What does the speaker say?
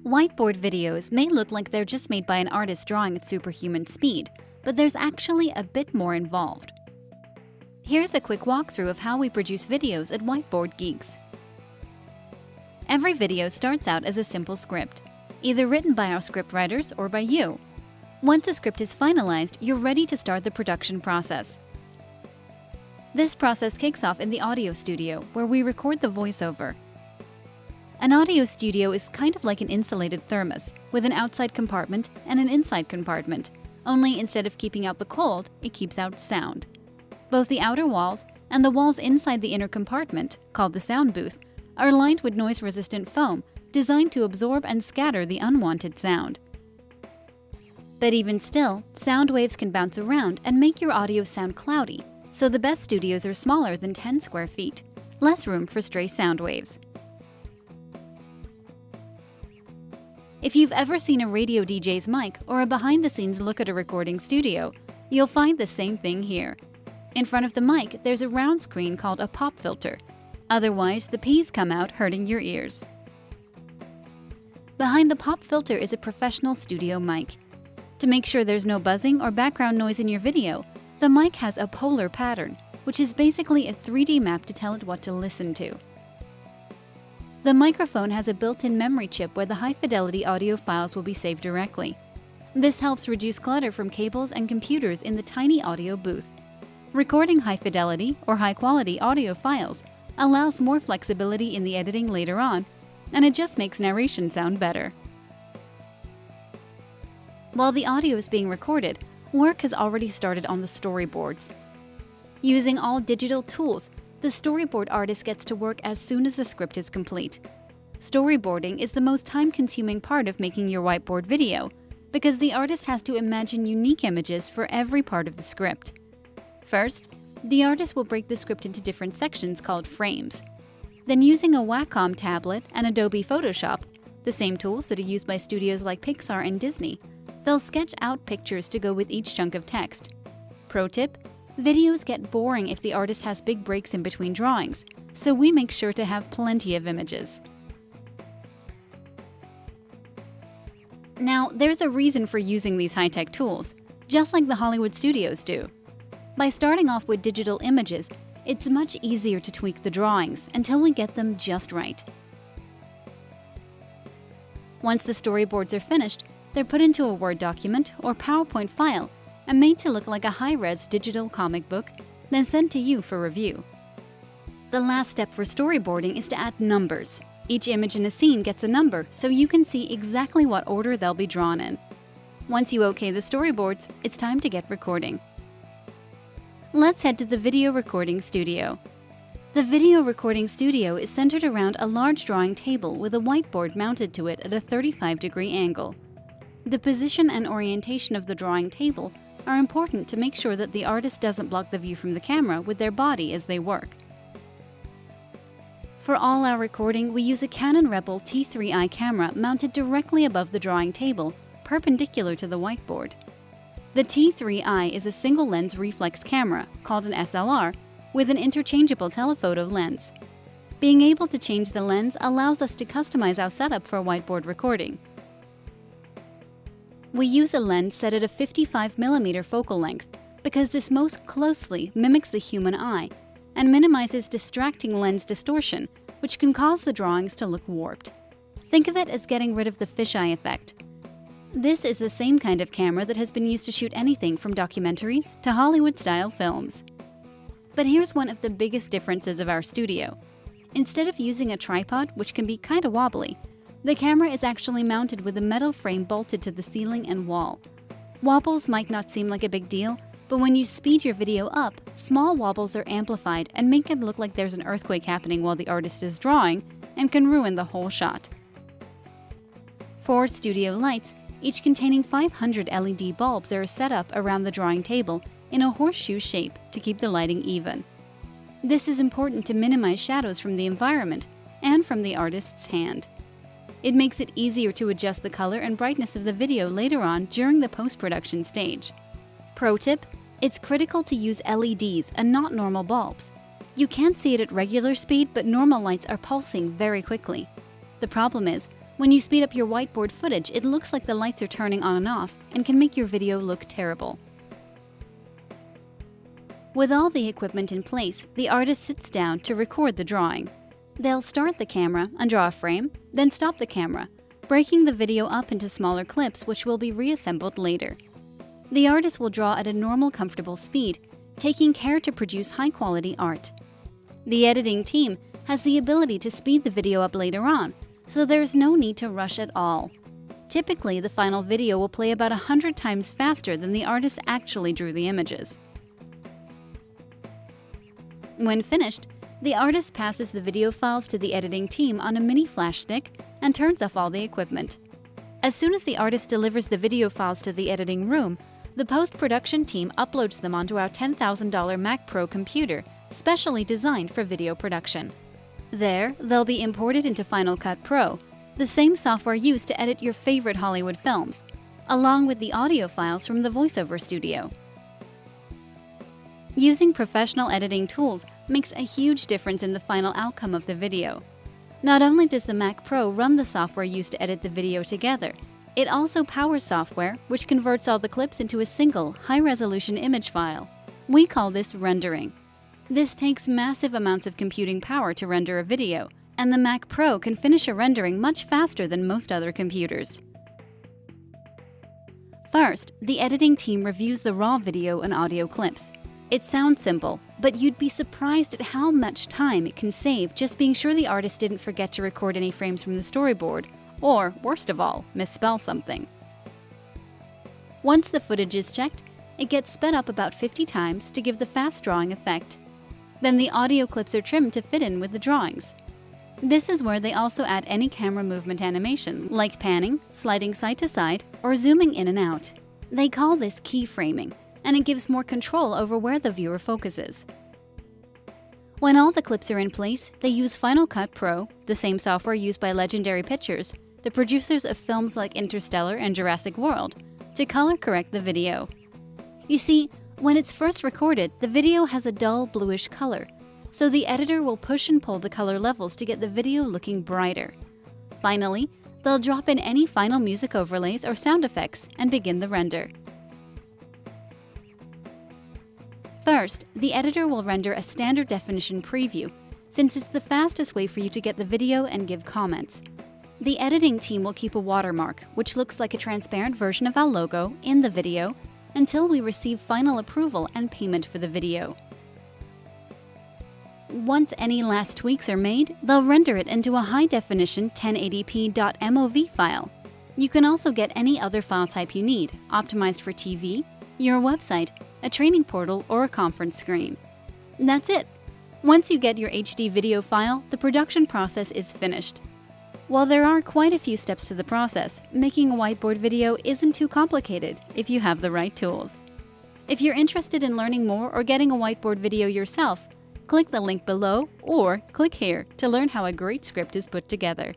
Whiteboard videos may look like they're just made by an artist drawing at superhuman speed, but there's actually a bit more involved. Here's a quick walkthrough of how we produce videos at Whiteboard Geeks. Every video starts out as a simple script, either written by our scriptwriters or by you. Once a script is finalized, you're ready to start the production process. This process kicks off in the audio studio, where we record the voiceover. An audio studio is kind of like an insulated thermos, with an outside compartment and an inside compartment, only instead of keeping out the cold, it keeps out sound. Both the outer walls and the walls inside the inner compartment, called the sound booth, are lined with noise-resistant foam designed to absorb and scatter the unwanted sound. But even still, sound waves can bounce around and make your audio sound cloudy, so the best studios are smaller than 10 square feet, less room for stray sound waves. If you've ever seen a radio DJ's mic or a behind-the-scenes look at a recording studio, you'll find the same thing here. In front of the mic, there's a round screen called a pop filter. Otherwise, the P's come out hurting your ears. Behind the pop filter is a professional studio mic. To make sure there's no buzzing or background noise in your video, the mic has a polar pattern, which is basically a 3D map to tell it what to listen to. The microphone has a built-in memory chip where the high-fidelity audio files will be saved directly. This helps reduce clutter from cables and computers in the tiny audio booth. Recording high-fidelity or high-quality audio files allows more flexibility in the editing later on, and it just makes narration sound better. While the audio is being recorded, work has already started on the storyboards. Using all digital tools, the storyboard artist gets to work as soon as the script is complete. Storyboarding is the most time-consuming part of making your whiteboard video, because the artist has to imagine unique images for every part of the script. First, the artist will break the script into different sections called frames. Then, using a Wacom tablet and Adobe Photoshop, the same tools that are used by studios like Pixar and Disney, they'll sketch out pictures to go with each chunk of text. Pro tip: videos get boring if the artist has big breaks in between drawings, so we make sure to have plenty of images. Now, there's a reason for using these high-tech tools, just like the Hollywood studios do. By starting off with digital images, it's much easier to tweak the drawings until we get them just right. Once the storyboards are finished, they're put into a Word document or PowerPoint file and made to look like a high-res digital comic book, then sent to you for review. The last step for storyboarding is to add numbers. Each image in a scene gets a number, so you can see exactly what order they'll be drawn in. Once you OK the storyboards, it's time to get recording. Let's head to the video recording studio. The video recording studio is centered around a large drawing table with a whiteboard mounted to it at a 35-degree angle. The position and orientation of the drawing table are important to make sure that the artist doesn't block the view from the camera with their body as they work. For all our recording, we use a Canon Rebel T3i camera mounted directly above the drawing table, perpendicular to the whiteboard. The T3i is a single-lens reflex camera, called an SLR, with an interchangeable telephoto lens. Being able to change the lens allows us to customize our setup for whiteboard recording. We use a lens set at a 55mm focal length because this most closely mimics the human eye and minimizes distracting lens distortion, which can cause the drawings to look warped. Think of it as getting rid of the fisheye effect. This is the same kind of camera that has been used to shoot anything from documentaries to Hollywood-style films. But here's one of the biggest differences of our studio. Instead of using a tripod, which can be kinda wobbly, the camera is actually mounted with a metal frame bolted to the ceiling and wall. Wobbles might not seem like a big deal, but when you speed your video up, small wobbles are amplified and make it look like there's an earthquake happening while the artist is drawing and can ruin the whole shot. 4 studio lights, each containing 500 LED bulbs, are set up around the drawing table in a horseshoe shape to keep the lighting even. This is important to minimize shadows from the environment and from the artist's hand. It makes it easier to adjust the color and brightness of the video later on during the post-production stage. Pro tip: it's critical to use LEDs and not normal bulbs. You can't see it at regular speed, but normal lights are pulsing very quickly. The problem is, When you speed up your whiteboard footage, it looks like the lights are turning on and off and can make your video look terrible. With all the equipment in place, the artist sits down to record the drawing. They'll start the camera and draw a frame, then stop the camera, breaking the video up into smaller clips which will be reassembled later. The artist will draw at a normal, comfortable speed, taking care to produce high-quality art. The editing team has the ability to speed the video up later on, so there's no need to rush at all. Typically, the final video will play about 100 times faster than the artist actually drew the images. When finished, the artist passes the video files to the editing team on a mini flash stick and turns off all the equipment. As soon as the artist delivers the video files to the editing room, the post-production team uploads them onto our $10,000 Mac Pro computer, specially designed for video production. There, they'll be imported into Final Cut Pro, the same software used to edit your favorite Hollywood films, along with the audio files from the voiceover studio. Using professional editing tools makes a huge difference in the final outcome of the video. Not only does the Mac Pro run the software used to edit the video together, it also powers software which converts all the clips into a single, high-resolution image file. We call this rendering. This takes massive amounts of computing power to render a video, and the Mac Pro can finish a rendering much faster than most other computers. First, the editing team reviews the raw video and audio clips. It sounds simple, but you'd be surprised at how much time it can save just being sure the artist didn't forget to record any frames from the storyboard, or, worst of all, misspell something. Once the footage is checked, it gets sped up about 50 times to give the fast drawing effect. Then the audio clips are trimmed to fit in with the drawings. This is where they also add any camera movement animation, like panning, sliding side to side, or zooming in and out. They call this keyframing, and it gives more control over where the viewer focuses. When all the clips are in place, they use Final Cut Pro, the same software used by Legendary Pictures, the producers of films like Interstellar and Jurassic World, to color correct the video. You see, when it's first recorded, the video has a dull bluish color, so the editor will push and pull the color levels to get the video looking brighter. Finally, they'll drop in any final music overlays or sound effects and begin the render. First, the editor will render a standard definition preview, since it's the fastest way for you to get the video and give comments. The editing team will keep a watermark, which looks like a transparent version of our logo, in the video, until we receive final approval and payment for the video. Once any last tweaks are made, they'll render it into a high-definition 1080p.mov file. You can also get any other file type you need, optimized for TV, your website, a training portal, or a conference screen. That's it! Once you get your HD video file, the production process is finished. While there are quite a few steps to the process, making a whiteboard video isn't too complicated if you have the right tools. If you're interested in learning more or getting a whiteboard video yourself, click the link below or click here to learn how a great script is put together.